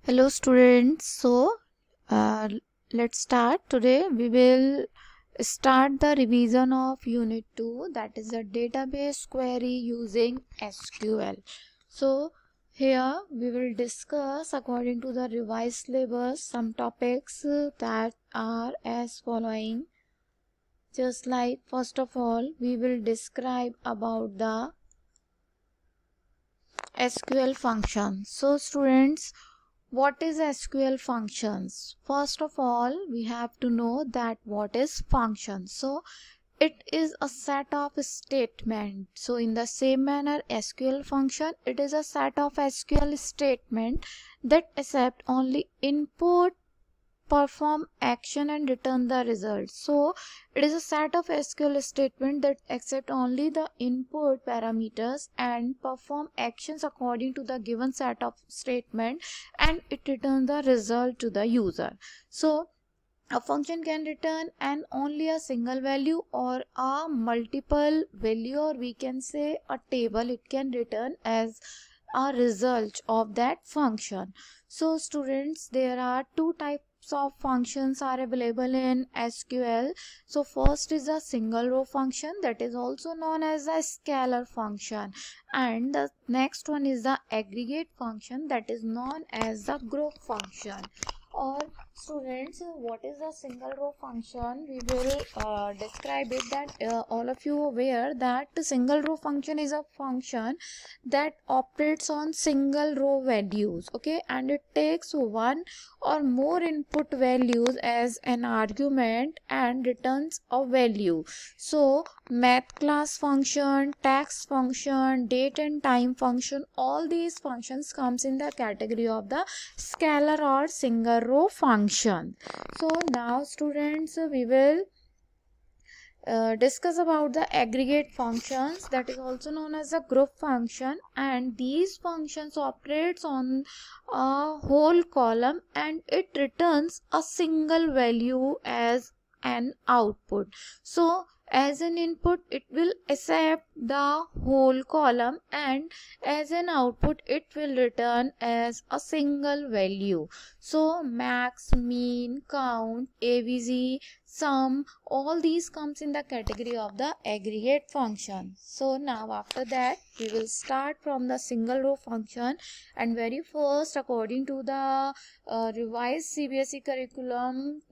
Hello students, uh, let's start. Today we will start the revision of unit 2, that is a database query using SQL. So here we will discuss according to the revised syllabus some topics that are as following. Just like first of all we will describe about the SQL function. So students, what is SQL functions? First of all, we have to know that what is function. So it is a set of statement. So in the same manner, SQL function, it is a set of SQL statement that accept only input, perform action and return the result. So it is a set of SQL statement that accept only the input parameters and perform actions according to the given set of statement, and it returns the result to the user. So a function can return only a single value or a multiple value, or we can say a table. It can return as a result of that function. So students, there are two types of functions are available in SQL. So first is a single row function, that is also known as a scalar function, and the next one is the aggregate function, that is known as the group function. Or students, what is a single row function? We will describe it that all of you are aware that the single row function is a function that operates on single row values, okay, and it takes one or more input values as an argument and returns a value. So math class function, text function, date and time function, all these functions comes in the category of the scalar or single row function. So now students, we will discuss about the aggregate functions, that is also known as a group function, and these functions operates on a whole column and it returns a single value as an output. So as an input it will accept the whole column, and as an output it will return as a single value. So max, mean, count, AVG, sum, all these comes in the category of the aggregate function. So now after that we will start from the single row function, and very first, according to the revised CBSE curriculum,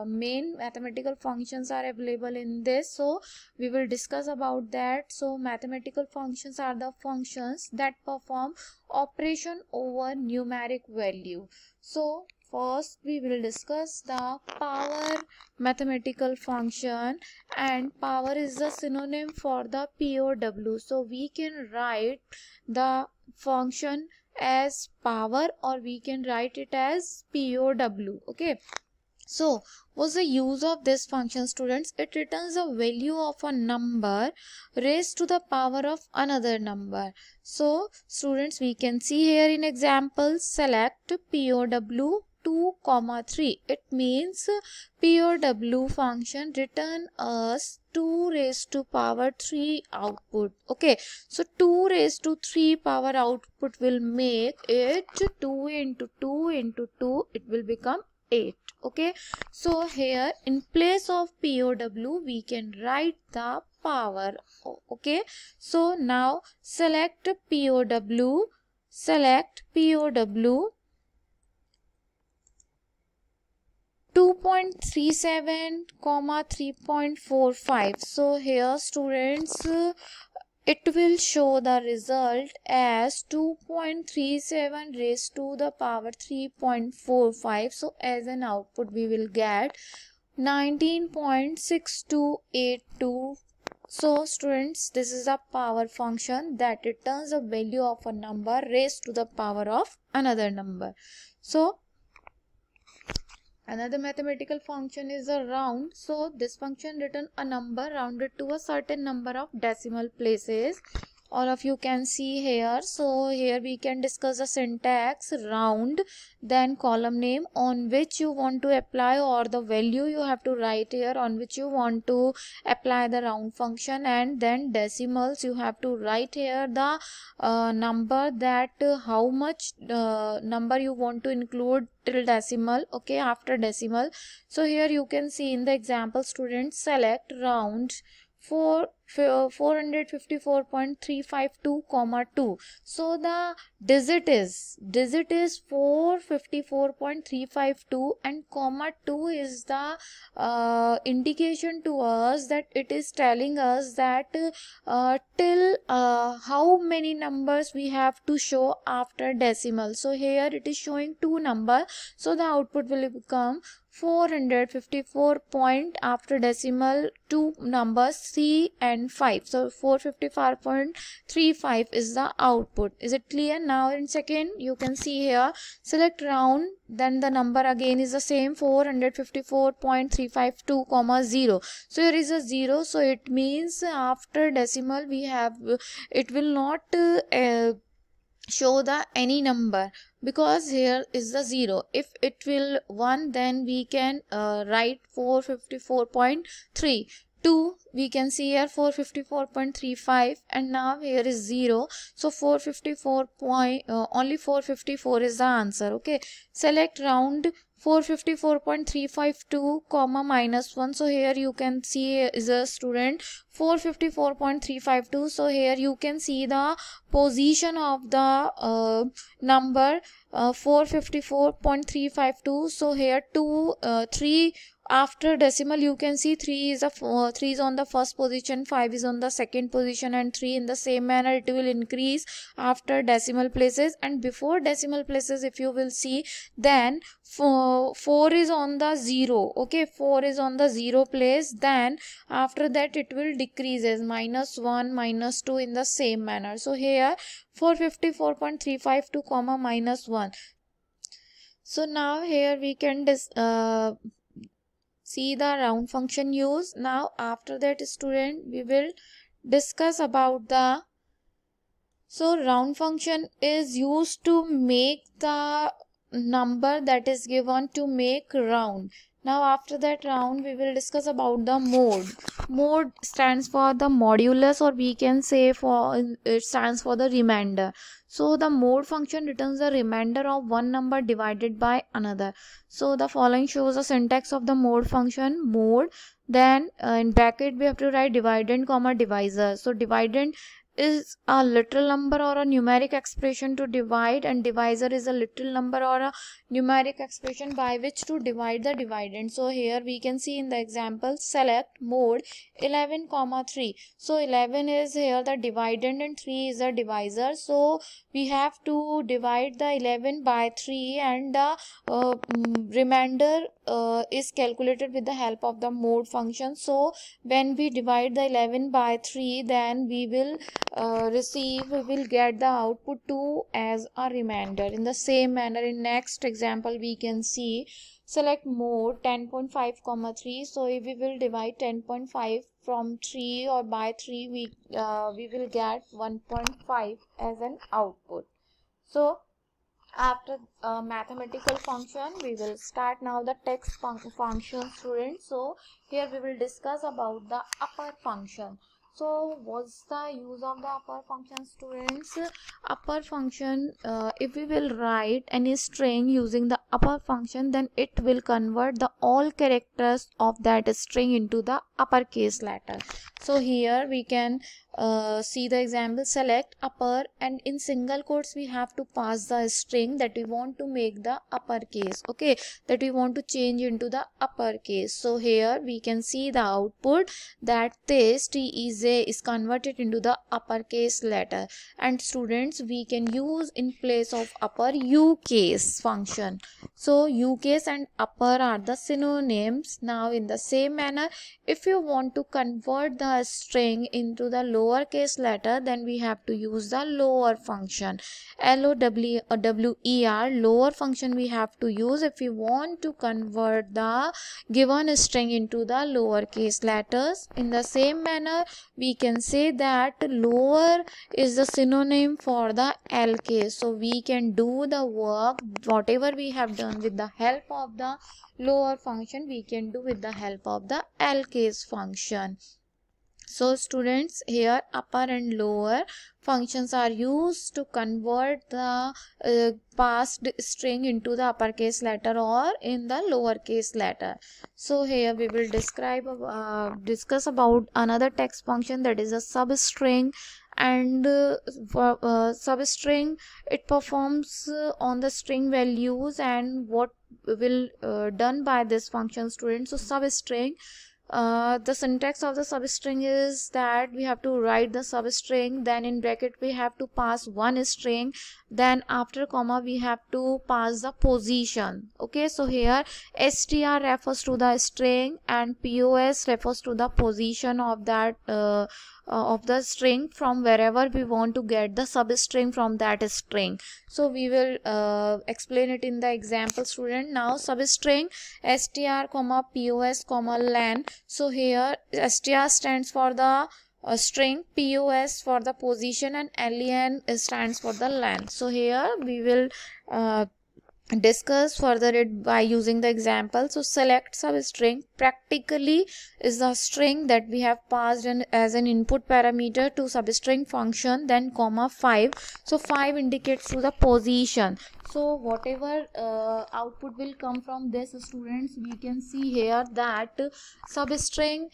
main mathematical functions are available in this. So we will discuss about that. So mathematical functions are the functions that perform operation over numeric value. So first we will discuss the power mathematical function, and power is the synonym for the POW. So we can write the function as power, or we can write it as POW, okay. So what's the use of this function, students? It returns the value of a number raised to the power of another number. So students, we can see here in example, select POW 2, 3. It means POW function return us 2 raised to power 3 output, okay. So 2 raised to 3 power output will make it 2 into 2 into 2, it will become 8, okay. So here in place of POW we can write the power, okay. So now select POW 2.37, 3.45. So here students, it will show the result as 2.37 raised to the power 3.45. So as an output we will get 19.6282. So students, this is a power function that returns a value of a number raised to the power of another number. So another mathematical function is a round. So this function return a number rounded to a certain number of decimal places, all of you can see here. So here we can discuss the syntax round, then column name on which you want to apply, or the value you have to write here on which you want to apply the round function, and then decimals you have to write here the number, that how much number you want to include till decimal, okay, after decimal. So here you can see in the example, students, select round 454.352 comma 2. So the digit is 454.352 and comma 2 is the indication to us that it is telling us that till how many numbers we have to show after decimal. So here it is showing 2 number, so the output will become 454 point after decimal 2 numbers 3 and 5. So 455.35 is the output. Is it clear? Now in second you can see here, select round, then the number again is the same, 454.352 comma 0. So here is a 0, so it means after decimal we have, it will not show the any number, because here is the 0. If it will 1, then we can write 454.3. 2 we can see here 454.35, and now here is 0, so 454 point only 454 is the answer. Okay, select round 454.352 comma minus 1. So here you can see is a student 454.352. so here you can see the position of the number 454.352. so here 3 after decimal you can see 3 is on the first position, 5 is on the second position, and 3 in the same manner it will increase after decimal places. And before decimal places if you will see, then 4 is on the 0. Okay, 4 is on the 0 place, then after that it will decrease as -1, -2 in the same manner. So here 454.352 comma -1. So now here we can see the round function use. Now after that, student, we will discuss about the, so round function is used to make the number that is given to make round. Now after that round we will discuss about the mode. Mode stands for the modulus, or we can say it stands for the remainder. So the mode function returns the remainder of one number divided by another. So the following shows the syntax of the mode function. Mode, then in bracket we have to write dividend comma divisor. So dividend is a literal number or a numeric expression to divide, and divisor is a literal number or a numeric expression by which to divide the dividend. So here we can see in the example, select mode 11 comma 3. So 11 is here the dividend and 3 is the divisor. So we have to divide the 11 by 3, and the remainder is calculated with the help of the mode function. So when we divide the 11 by 3, then we will we will get the output 2 as a remainder. In the same manner, in next example we can see, select mode 10.5 comma 3. So if we will divide 10.5 from 3 or by 3, we will get 1.5 as an output. So after mathematical function, we will start now the text function, students. So here we will discuss about the upper function. So what's the use of the upper function, students? Upper function, if we will write any string using the upper function, then it will convert the all characters of that string into the uppercase letter. So here we can see the example, select upper, and in single quotes we have to pass the string that we want to make the uppercase, okay, that we want to change into the uppercase. So here we can see the output that this TEZ is converted into the uppercase letter. And students, we can use in place of upper ucase function. So ucase and upper are the synonyms. Now in the same manner, if you want to convert the string into the lowercase letter, then we have to use the lower function. LOWER, lower function we have to use if we want to convert the given string into the lowercase letters. In the same manner, we can say that lower is the synonym for the L case. So we can do the work, whatever we have done with the help of the lower function, we can do with the help of the L case function. So students, here upper and lower functions are used to convert the passed string into the uppercase letter or in the lowercase letter. So here we will discuss about another text function, that is a substring. And for substring, it performs on the string values, and what will done by this function, students. So substring, the syntax of the substring is that we have to write the substring, then in bracket we have to pass one string, then after comma we have to pass the position. Okay, so here str refers to the string and pos refers to the position of that of the string from wherever we want to get the substring from that string. So we will explain it in the example, student. Now substring str comma pos comma len. So here str stands for the string, pos for the position, and len stands for the len. So here we will discuss further it by using the example. So select substring practically is the string that we have passed in as an input parameter to substring function, then comma 5. So 5 indicates to the position. So whatever output will come from this, students, we can see here that substring,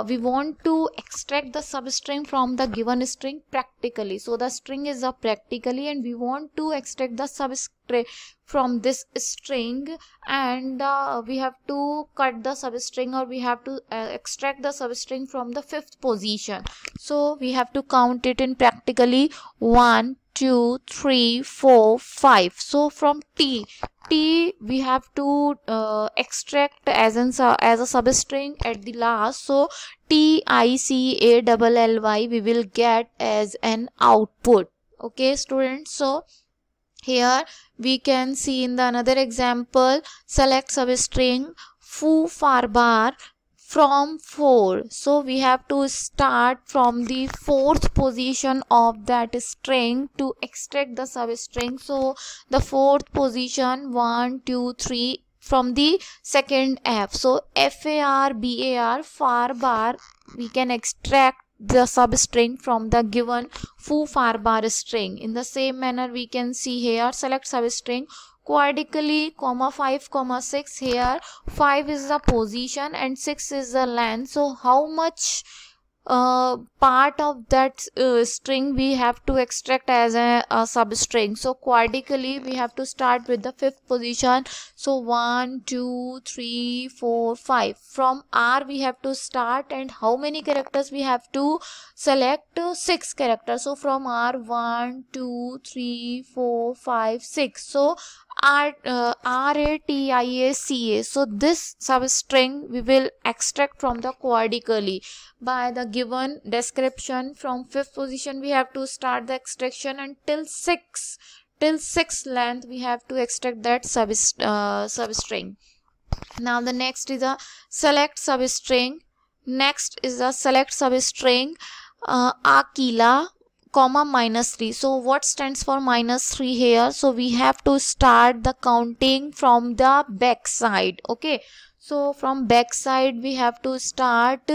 we want to extract the substring from the given string practically. So the string is a practically, and we want to extract the substring from this string, and we have to cut the substring, or we have to extract the substring from the 5th position. So we have to count it in practically 1, 2, 3, 4, 5. So from T we have to extract as a substring at the last. So TICALLY we will get as an output. Okay, students. So here we can see in the another example, select substring foo far bar from 4. So we have to start from the 4th position of that string to extract the substring. So the 4th position, 1, 2, 3 from the second F. So FAR far bar, we can extract the substring from the given foo far bar string. In the same manner, we can see here select substring quadrically, comma 5, comma 6. Here 5 is the position and 6 is the len. So how much part of that string we have to extract as a substring? So quadrically we have to start with the 5th position. So 1, 2, 3, 4, 5. From R we have to start, and how many characters we have to select? 6 characters. So from R, 1, 2, 3, 4, 5, 6. So RATIACA. So this substring we will extract from the quadrically by the given description. From 5th position we have to start the extraction until 6. Till 6 length we have to extract that substring. Now the next is a select substring. Next is a select substring Aquila, comma -3. So what stands for -3 here? So we have to start the counting from the back side. Okay, so from back side we have to start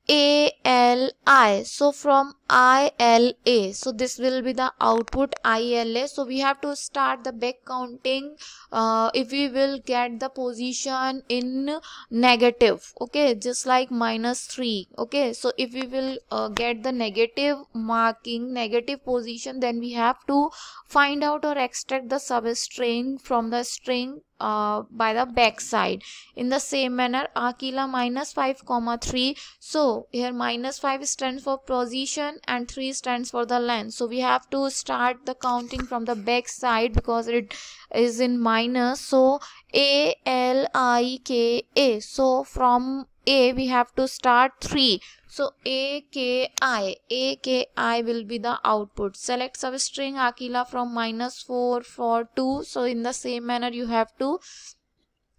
ALI. So from ILA, so this will be the output ILA. So we have to start the back counting if we will get the position in negative. Okay, just like -3. Okay, so if we will get the negative marking, negative position, then we have to find out or extract the substring from the string by the back side. In the same manner, Aquila -5, comma 3. So here -5 stands for position and 3 stands for the length. So we have to start the counting from the back side because it is in minus. So ALIKA. So from A, we have to start 3. So AKI will be the output. Select substring Akila from -4 for 2. So in the same manner you have to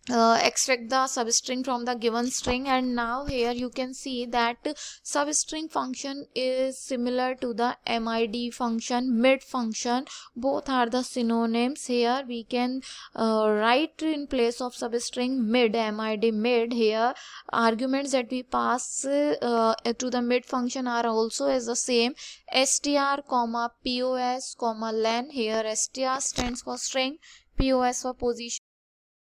extract the substring from the given string. And now here you can see that substring function is similar to the mid function, mid function. Both are the synonyms. Here we can write in place of substring mid, mid. Here arguments that we pass to the mid function are also as the same, str comma pos comma len. Here str stands for string, pos for position,